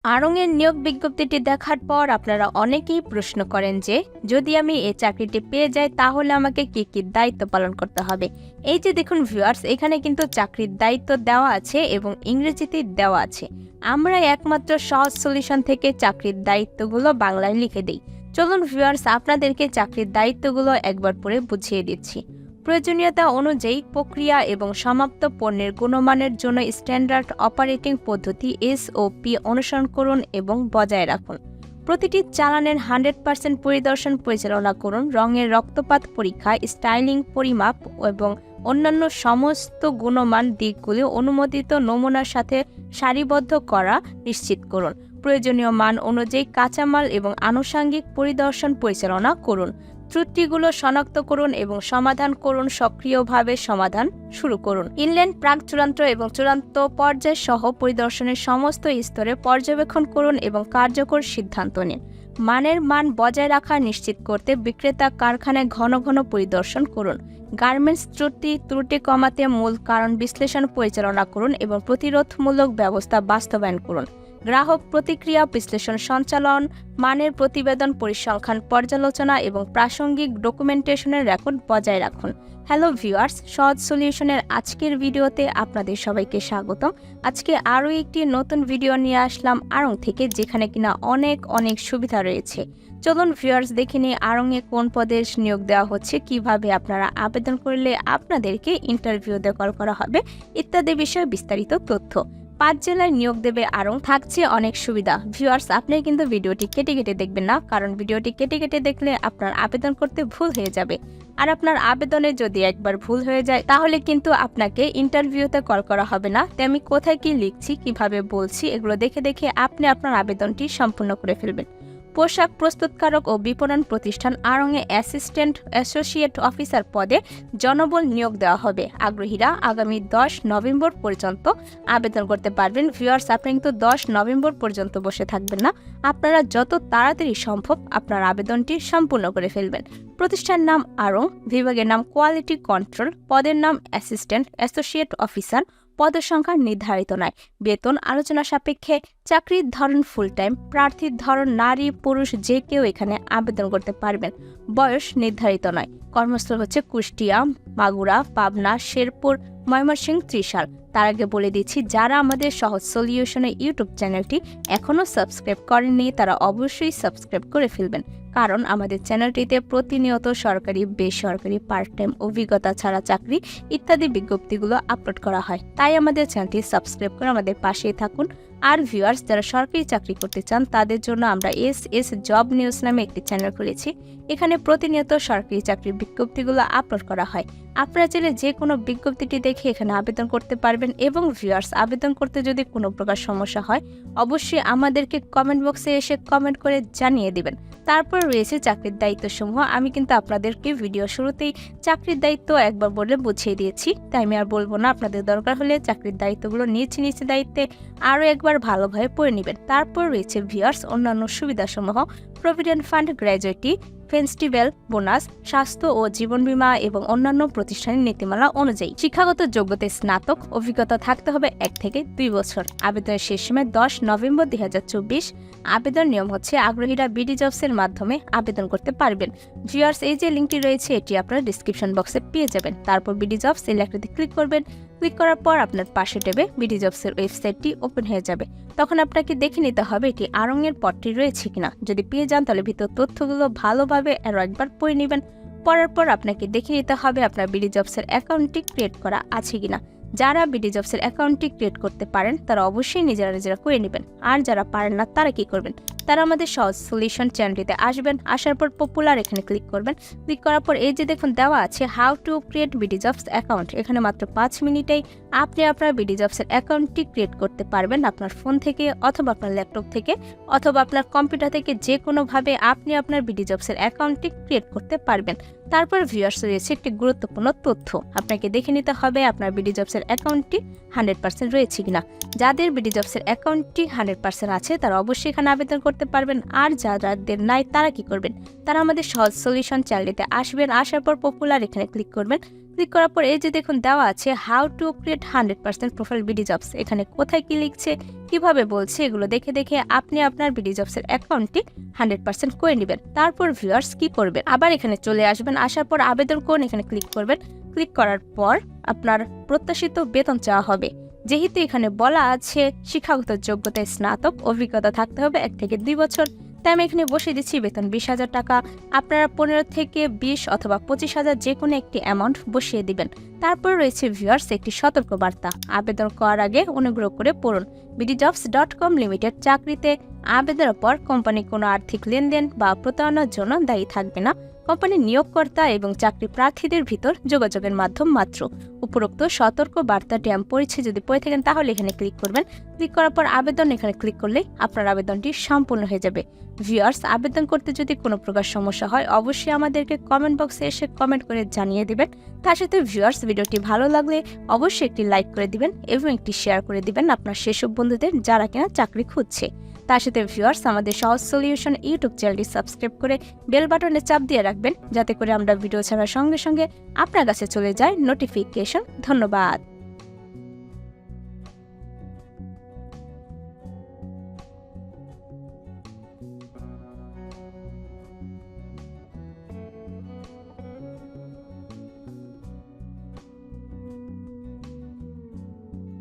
আড়ং এর নিয়োগ বিজ্ঞপ্তিটি দেখার পর আপনারা অনেকেই প্রশ্ন করেন যে যদি আমি এই চাকরিটি পেয়ে যাই তাহলে আমাকে কি কি দায়িত্ব পালন করতে হবে। এই যে দেখুন ভিউয়ার্স, এখানে কিন্তু চাকরির দায়িত্ব দেওয়া আছে এবং ইংরেজিতে দেওয়া আছে। আমরা একমাত্র সহজ সলিউশন থেকে চাকরির দায়িত্বগুলো বাংলায় লিখে দিই। চলুন ভিউয়ার্স, আপনাদেরকে চাকরির দায়িত্বগুলো একবার পরে বুঝিয়ে দিচ্ছি। প্রয়োজনীয়তা অনুযায়ী প্রক্রিয়া এবং সমাপ্ত পণ্যের গুণমানের জন্য স্ট্যান্ডার্ড অপারেটিং পদ্ধতি SOP অনুসরণ করুন এবং বজায় রাখুন। প্রতিটি চালানের 100% পরিদর্শন পরিচালনা করুন। রঙের রক্তপাত পরীক্ষা, স্টাইলিং, পরিমাপ এবং অন্যান্য সমস্ত গুণমান দিকগুলি অনুমোদিত নমুনার সাথে সারিবদ্ধ করা নিশ্চিত করুন। প্রয়োজনীয় মান অনুযায়ী কাঁচামাল এবং আনুষঙ্গিক পরিদর্শন পরিচালনা করুন। ত্রুটিগুলো শনাক্ত করুন এবং সমাধান করুন। সক্রিয়ভাবে সমাধান শুরু করুন। ইনল্যান্ড প্রাক চূড়ান্ত এবং চূড়ান্ত পর্যায় সহ পরিদর্শনের সমস্ত স্তরে পর্যবেক্ষণ করুন এবং কার্যকর সিদ্ধান্ত নিন। মানের মান বজায় রাখা নিশ্চিত করতে বিক্রেতা কারখানায় ঘন ঘন পরিদর্শন করুন। গার্মেন্টস ত্রুটি কমাতে মূল কারণ বিশ্লেষণ পরিচালনা করুন এবং প্রতিরোধমূলক ব্যবস্থা বাস্তবায়ন করুন। গ্রাহক প্রতিক্রিয়া বিশ্লেষণ সঞ্চালন, মানের প্রতিবেদন, পরিসংখ্যান পর্যালোচনা এবং প্রাসঙ্গিক ডকুমেন্টেশনের রেকর্ড বজায় রাখুন। হ্যালো ভিউয়ার্স, সহজ সলিউশনের আজকের ভিডিওতে আপনাদের সবাইকে স্বাগতম। আজকে আরও একটি নতুন ভিডিও নিয়ে আসলাম আড়ং থেকে, যেখানে কিনা অনেক সুবিধা রয়েছে। চলুন ভিউয়ার্স, দেখে নিই আড়ংয়ে কোন পদে নিয়োগ দেওয়া হচ্ছে, কিভাবে আপনারা আবেদন করলে আপনাদেরকে ইন্টারভিউতে কল করা হবে ইত্যাদি বিষয়ে বিস্তারিত তথ্য। 5 জেলায় নিয়োগ দেবে আড়ং, থাকছে অনেক সুবিধা। ভিউয়ার্স, আপনি কিন্তু ভিডিওটি কেটে দেখবেন না, কারণ ভিডিওটি কেটে দেখলে আপনার আবেদন করতে ভুল হয়ে যাবে। আর আপনার আবেদনে যদি একবার ভুল হয়ে যায় তাহলে কিন্তু আপনাকে ইন্টারভিউতে কল করা হবে না। তাই আমি কোথায় কি লিখছি, কিভাবে বলছি, এগুলো দেখে আপনি আপনার আবেদনটি সম্পূর্ণ করে ফেলবেন। পোশাক প্রস্তুতকারক ও বিপণন প্রতিষ্ঠান আড়ংয়ে অ্যাসিস্ট্যান্ট অ্যাসোসিয়েট অফিসার পদে জনবল নিয়োগ দেওয়া হবে। আগ্রহীরা আগামী 10 নভেম্বর পর্যন্ত আবেদন করতে পারবেন। ভিউয়ার্স, আপনি কিন্তু 10 নভেম্বর পর্যন্ত বসে থাকবেন না, আপনারা যত তাড়াতাড়ি সম্ভব আপনার আবেদনটি সম্পূর্ণ করে ফেলবেন। প্রতিষ্ঠান নাম আড়ং, বিভাগের নাম কোয়ালিটি কন্ট্রোল, পদের নাম অ্যাসিস্ট্যান্ট অ্যাসোসিয়েট অফিসার, পদের সংখ্যা নির্ধারিত নয়, বেতন আলোচনা সাপেক্ষে, চাকরির ধরন ফুল টাইম, প্রার্থীর ধরন নারী পুরুষ যে কেউ এখানে আবেদন করতে পারবেন, বয়স নির্ধারিত নয়। কর্মস্থল হচ্ছে কুষ্টিয়া, মাগুরা, পাবনা, শেরপুর, ময়মনসিংহ, ত্রিশাল। তার আগে বলে দিচ্ছি, যারা আমাদের সহজ সলিউশনের ইউটিউব চ্যানেলটি এখনও সাবস্ক্রাইব করেননি তারা অবশ্যই সাবস্ক্রাইব করে ফেলবেন, কারণ আমাদের চ্যানেলটিতে প্রতিনিয়ত সরকারি, বেসরকারি, পার্ট টাইম, অভিজ্ঞতা ছাড়া চাকরি ইত্যাদি বিজ্ঞপ্তিগুলো আপলোড করা হয়। তাই আমাদের চ্যানেলটি সাবস্ক্রাইব করে আমাদের পাশেই থাকুন। আর ভিউয়ার্স, যারা সরকারি চাকরি করতে চান তাদের জন্য আমরা এস জব নিউজ নামে একটি চ্যানেল খুলেছি। এখানে প্রতিনিয়ত সরকারি চাকরির বিজ্ঞপ্তিগুলো আপলোড করা হয়। আপনারা চাইলে যে কোনো বিজ্ঞপ্তিটি দেখে এখানে আবেদন করতে পারবেন। এবং ভিউয়ার্স, আবেদন করতে যদি কোনো প্রকার সমস্যা হয় অবশ্যই আমাদেরকে কমেন্ট বক্সে এসে কমেন্ট করে জানিয়ে দিবেন। তারপর রয়েছে চাকরির দায়িত্বসমূহ। আমি কিন্তু আপনাদেরকে ভিডিও শুরুতেই চাকরির দায়িত্ব একবার বলে বুঝিয়ে দিয়েছি, তাই আমি আর বলবো না। আপনাদের দরকার হলে চাকরির দায়িত্বগুলো নিচে দায়িত্বে আরও একবার ভালোভাবে পড়ে নেবেন। তারপর রয়েছে ভিউয়ার্স অন্যান্য সুবিধাসমূহ, provident fund, gratuity, festival, bonus, স্বাস্থ্য ও জীবন বীমা এবং অন্যান্য প্রতিষ্ঠানের নীতিমালা অনুযায়ী। শিক্ষাগত যোগ্যতায় স্নাতক, অভিজ্ঞতা থাকতে হবে 1 থেকে 2 বছর। আবেদনের শেষ সময় 10 নভেম্বর 2024। আবেদন নিয়ম হচ্ছে আগ্রহীরা বিডি জবসের মাধ্যমে আবেদন করতে পারবেন। ভিউয়ার্স, এই যে লিঙ্কটি রয়েছে এটি আপনারা ডিসক্রিপশন বক্সে পেয়ে যাবেন। তারপর বিডি জবস এই লেখাটিতে ক্লিক করবেন। ক্লিক করার পর আপনার পাশে ট্যাবে বিডি জবসের ওয়েবসাইটটি ওপেন হয়ে যাবে। তখন আপনাকে দেখে নিতে হবে এটি আড়ংয়ের পদটি রয়েছে কিনা। যদি পেয়ে যান তাহলে ভিতর তথ্যগুলো ভালোভাবে আরও একবার পড়ে নেবেন। পড়ার পর আপনাকে দেখে নিতে হবে আপনার বিডি জবসের অ্যাকাউন্টটি ক্রিয়েট করা আছে কিনা। যারা বিডি জবসের অ্যাকাউন্টটি ক্রিয়েট করতে পারেন তারা অবশ্যই নিজেরা করে নেবেন। আর যারা পারেন না তারা কি করবেন, তারা আমাদের সহজ সলিউশন চ্যানেলটিতে আসবেন। আসার পর পপুলার এখানে ক্লিক করবেন। ক্লিক করার পর এই যে দেখুন দেওয়া আছে how to create BD jobs account. এখানে মাত্র 5 মিনিটেই আপনি আপনার বিডি জবসের অ্যাকাউন্টটি ক্রিয়েট করতে পারবেন। আপনার ফোন থেকে অথবা আপনার ল্যাপটপ থেকে অথবা আপনার কম্পিউটার থেকে যে কোনোভাবে আপনি আপনার বিডি জবসের অ্যাকাউন্টটি ক্রিয়েট করতে পারবেন। তারপর ভিউয়ার্স রয়েছে একটি গুরুত্বপূর্ণ তথ্য, আপনাকে দেখে নিতে হবে আপনার বিডি জবসের অ্যাকাউন্টটি 100% রয়েছে কিনা। যাদের বিডি জবসের অ্যাকাউন্টটি 100% আছে তারা অবশ্যই এখানে আবেদন করতে পারবেন। আর যাদের নাই তারা কি করবেন, তারা আমাদের সহজ সলিউশন চ্যানেলটিতে আসবেন। আসার পর পপুলার এখানে ক্লিক করবেন। ক্লিক করার পর এই যে দেখুন দেওয়া আছে how to create 100% profile BD jobs. এখানে কোথায় কি লিখছে, কিভাবে বলছে, এগুলো দেখে দেখে আপনি আপনার বিডি জবসের অ্যাকাউন্টটি 100% করে নেবেন। তারপর ভিউয়ার্স কি করবেন, আবার এখানে চলে আসবেন, আসার পর আবেদন করুন, এখানে ক্লিক করবেন। ক্লিক করার পর আপনার প্রত্যাশিত বেতন চাওয়া হবে। যেহেতু এখানে বলা আছে শিক্ষাগত যোগ্যতায় স্নাতক, অভিজ্ঞতা থাকতে হবে 1 থেকে 2 বছর, তাই আমি এখানে বসিয়ে দিচ্ছি বেতন 20,000 টাকা। আপনারা 15 থেকে 20 অথবা 25,000 যে কোনো একটি অ্যামাউন্ট বসিয়ে দিবেন। তারপর রয়েছে ভিউয়ার্স একটি সতর্ক বার্তা, আবেদন করার আগে অনুগ্রহ করে পড়ুন। bdjobs.com লিমিটেড চাকরিতে আবেদনের পর কোম্পানি কোনো আর্থিক লেনদেন বা প্রতারণার জন্য দায়ী থাকবে না। কোম্পানি নিয়োগকর্তা এবং চাকরি প্রার্থীদের ভিতর যোগাযোগের মাধ্যম মাত্র। উপরোক্ত সতর্ক বার্তাটি আমি পড়েছি, যদি পড়ে থাকেন তাহলে এখানে ক্লিক করবেন। ক্লিক করার পর আবেদন, এখানে ক্লিক করলেই আপনার আবেদনটি সম্পূর্ণ হয়ে যাবে। ভিউয়ার্স, আবেদন করতে যদি কোনো প্রকার সমস্যা হয় অবশ্যই আমাদেরকে কমেন্ট বক্সে এসে কমেন্ট করে জানিয়ে দিবেন। তার সাথে ভিউয়ার্স, ভিডিওটি ভালো লাগলে অবশ্যই একটি লাইক করে দিবেন এবং একটি শেয়ার করে দিবেন আপনার সেসব বন্ধুদের যারা কিনা চাকরি খুঁজছে। তার সাথে ভিউয়ার্স, আমাদের সহজ সলিউশন ইউটিউব চ্যানেলটি সাবস্ক্রাইব করে বেল বাটনে চাপ দিয়ে রাখবেন, যাতে করে আমরা ভিডিও ছাড়ার সঙ্গে সঙ্গে আপনার কাছে চলে যায় নোটিফিকেশন। ধন্যবাদ।